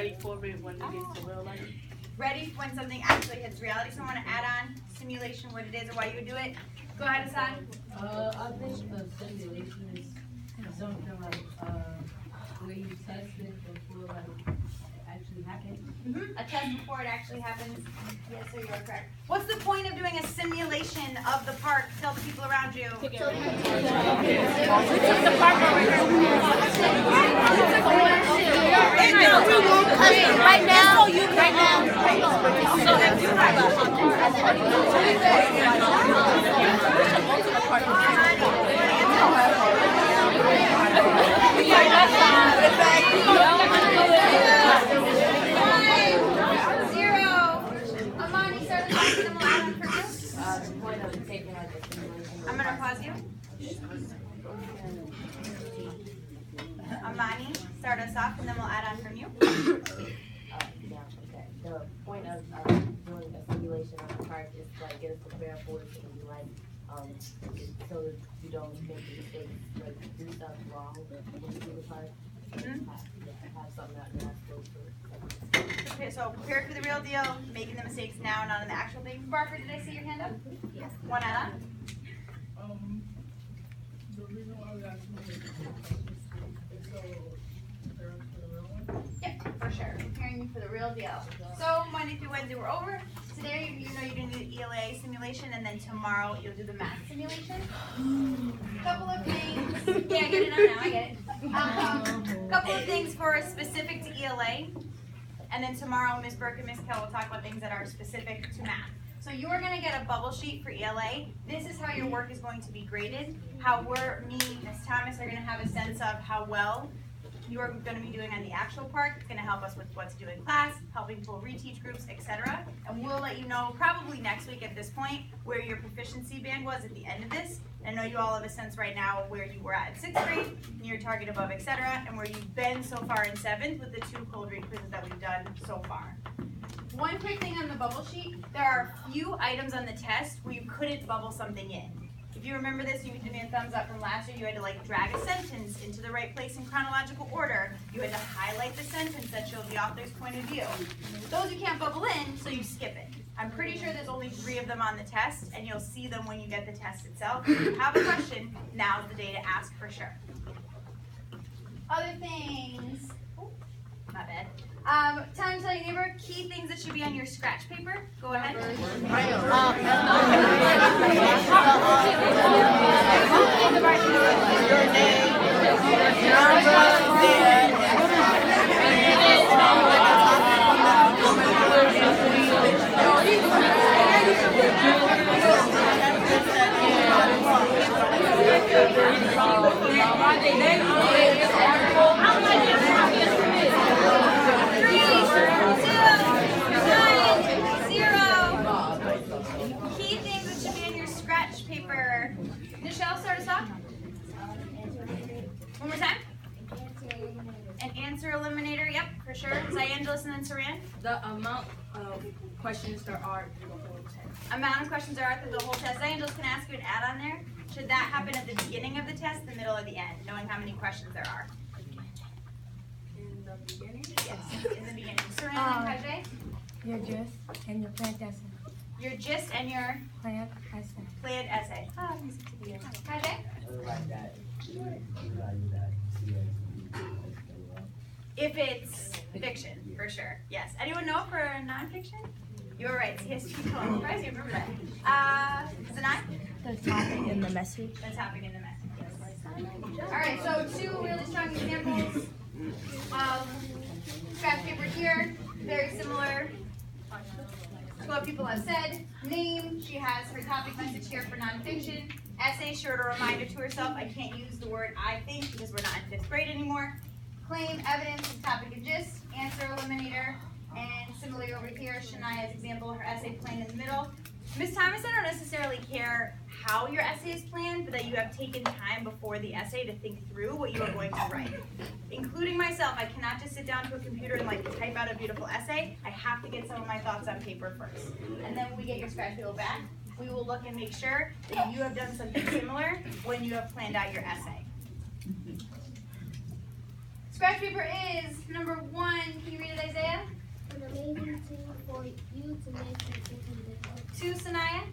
ready for it when it gets to real life? Ready when something actually hits reality. So I want to add on simulation, what it is or why you would do it. Go ahead, Hassan. I think a simulation is something like where you test it before like it actually happens. A test before it actually happens. Yes, sir, you are correct. What's the point of doing a simulation of the park? Tell the people around you. Right now, right now. So if you have I'm going to pause you. Amani, start us off and then we'll add on from you. The point of doing a simulation on the park is to like get us prepared for it and be like, so that you don't make the mistakes, like do stuff wrong when you do the park. Have something out there that's close to it. Okay, so prepared for the real deal, making the mistakes now, not on the actual thing. Barker, did I see your hand up? Yes. One add on? The reason why we actually make it is so preparing for the real one. Yep, for sure. Preparing you for the real deal. So Monday through Wednesday we're over. Today you know you're gonna do the ELA simulation, and then tomorrow you'll do the math simulation. Couple of things. Yeah, I get it now. I get it. Couple of things for specific to ELA, and then tomorrow Ms. Burke and Ms. Kell will talk about things that are specific to math. So you are going to get a bubble sheet for ELA. This is how your work is going to be graded. How me, Ms. Thomas are going to have a sense of how well you are going to be doing on the actual park. It's going to help us with what to do in class, helping pull reteach groups, etc. And we'll let you know probably next week at this point where your proficiency band was at the end of this. I know you all have a sense right now of where you were at 6th grade, and your target above, etc., and where you've been so far in 7th with the 2 cold read quizzes that we've done so far. One quick thing on the bubble sheet, there are a few items on the test where you couldn't bubble something in. If you remember this, you can give me a thumbs up from last year. You had to like drag a sentence into the right place in chronological order. You had to highlight the sentence that showed the author's point of view. Those you can't bubble in, so you skip it. I'm pretty sure there's only 3 of them on the test, and you'll see them when you get the test itself. If you have a question, now's the day to ask for sure. Other things, not bad. Time to tell your neighbor key things that should be on your scratch paper. Go ahead. Key things that should be on your scratch paper. Michelle, start us off. One more time. An answer eliminator, yep, for sure. Cyangelis and then Saran. The amount of questions there are through the whole test. Amount of questions there are through the whole test. Cyangelis can ask you an add-on there. Should that happen at the beginning of the test, the middle, or the end, knowing how many questions there are? In the beginning? Yes, in the beginning. Saran and Kajay? Your gist and your plant essay. Your gist and your Plant essay. planned essay. Oh, nice to be here. Kajay? If it's fiction, for sure. Yes. Anyone know for nonfiction? You were right. CSG poem. I'm surprised you remember that. Zanai? The topic and the message. The topic in the message. Yes. All right. So 2 really strong examples of scratch paper here. Very similar to what people have said. Name. She has her topic message here for nonfiction. Essay. Short a reminder to herself. I can't use the word I think because we're not in 5th grade anymore. Claim, evidence, topic and gist, answer eliminator, and similarly over here, Shania's example, her essay planned in the middle. Ms. Thomas, I don't necessarily care how your essay is planned, but that you have taken time before the essay to think through what you are going to write. Including myself, I cannot just sit down to a computer and like type out a beautiful essay. I have to get some of my thoughts on paper first. And then when we get your scratch paper back, we will look and make sure that you have done something similar when you have planned out your essay. scratch paper is number 1. Can you read it, Isaiah? An amazing thing for you to make something different. 2, Sanaya.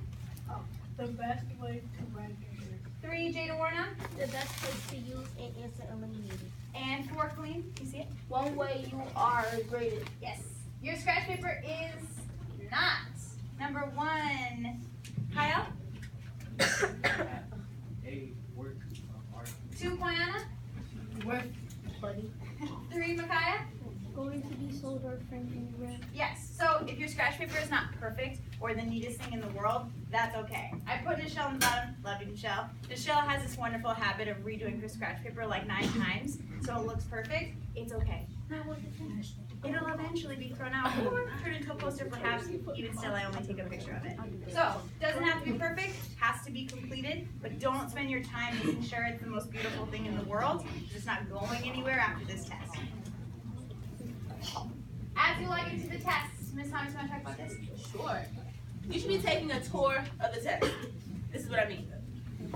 The best way to write papers. 3, Jada Warna. The best place to use and answer eliminated. And 4, Colleen. You see it? One way you are graded. Yes. Your scratch paper is not number 1. Kyle. A work of art. 2, Koyana. Work, buddy. 3, Micaiah. Going to be soldered framed in red. Yes. So if your scratch paper is not perfect or the neatest thing in the world, that's okay. I put Nichelle on the bottom. Love you, Nichelle. Nichelle has this wonderful habit of redoing her scratch paper like 9 times, so it looks perfect. It's okay. It'll eventually be thrown out or turned into a poster perhaps. Even still, I only take a picture of it. So, doesn't have to be perfect, has to be completed, but don't spend your time making sure it's the most beautiful thing in the world, because it's not going anywhere after this test. As you log into the test, Ms. Thomas, you want to talk about this? Sure. You should be taking a tour of the test. This is what I mean.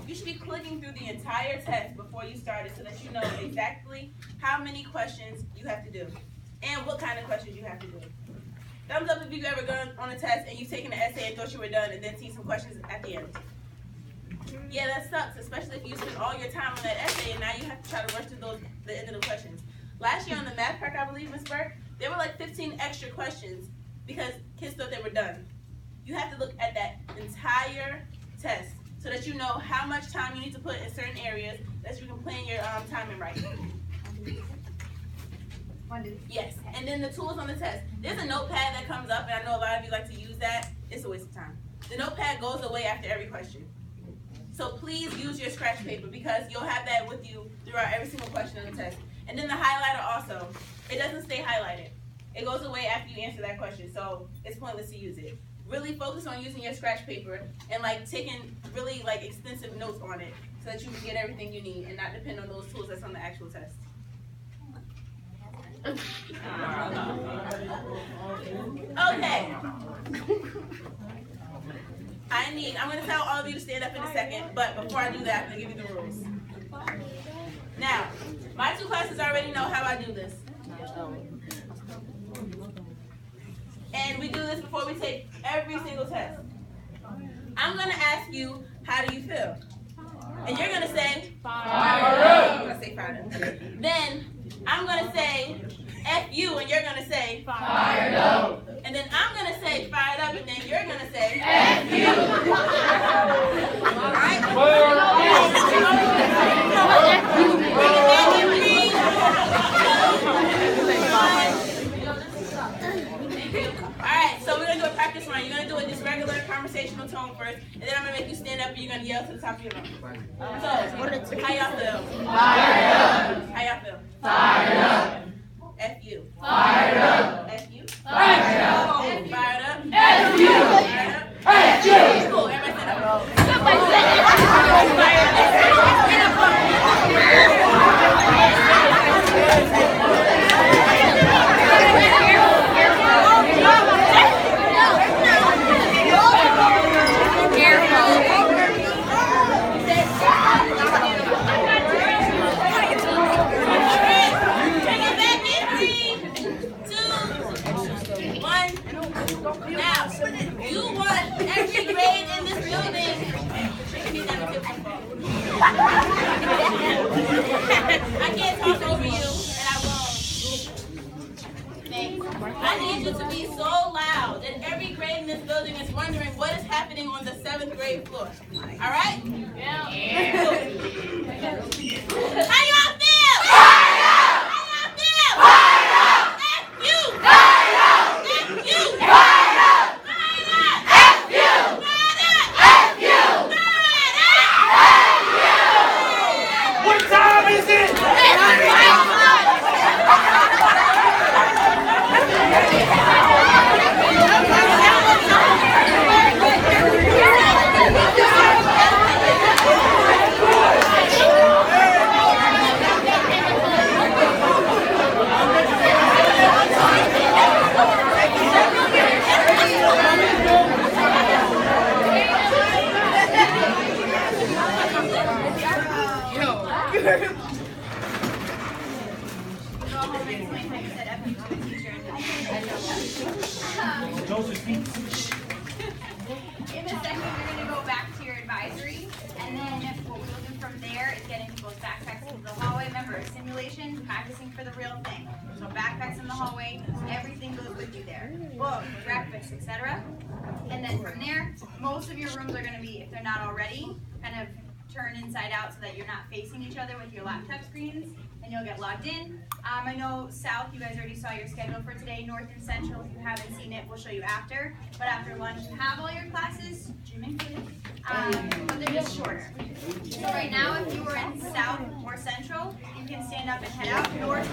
You should be clicking through the entire test before you start it so that you know exactly how many questions you have to do and what kind of questions you have to do. Thumbs up if you've ever gone on a test and you've taken an essay and thought you were done and then seen some questions at the end. Yeah, that sucks, especially if you spend all your time on that essay and now you have to try to rush through the end of the questions. Last year on the math PARCC, I believe, Ms. Burke, there were like 15 extra questions because kids thought they were done. You have to look at that entire test so that you know how much time you need to put in certain areas that you can plan your timing right. Yes, and then the tools on the test. There's a notepad that comes up, and I know a lot of you like to use that. It's a waste of time. The notepad goes away after every question. So please use your scratch paper because you'll have that with you throughout every single question of the test. And then the highlighter also, it doesn't stay highlighted. It goes away after you answer that question, so it's pointless to use it. Really focus on using your scratch paper and like taking really like extensive notes on it so that you can get everything you need and not depend on those tools that's on the actual test. Okay. I'm going to tell all of you to stand up in a second, but before I do that, I'm going to give you the rules. Now, my 2 classes already know how I do this. And we do this before we take every single test. I'm going to ask you, how do you feel? And you're going to say, fired up. I'm going to say fired up. Then I'm going to say, F you, and you're going to say, fired up. And then I'm going to say, fired up, and then you're going to say, F you. All right? Bring it back in, please. Alright, so we're going to do a practice run. You're going to do it this regular conversational tone first, and then I'm going to make you stand up and you're going to yell to the top of your lungs. So, how y'all feel? Fired up. How y'all feel? Fired up. F you. Fired up. F you. Fired up. Fired up. F you. Fired up. F you. Cool, everybody stand up. Now, you want every grade in this building. I can't talk over you, and I won't. Thanks. I need you to be so loud that every grade in this building is wondering what is happening on the 7th grade floor. All right? Yeah. How y'all feel? Fire up! How y'all feel? Fire up! F you! Fire up! F you! Fire up! Fire up! F you! Fire up! F you! Fire up! What time is it? It's for the real thing. So backpacks in the hallway, everything goes with you there. Books, breakfast, etc. And then from there, most of your rooms are gonna be, if they're not already, kind of turned inside out so that you're not facing each other with your laptop screens, and you'll get logged in. I know South, you guys already saw your schedule for today. North and Central, if you haven't seen it, we'll show you after. But after lunch, you have all your classes, gym included, but they're just shorter. So right now, if you were in South or Central, you can stand up and head out. North,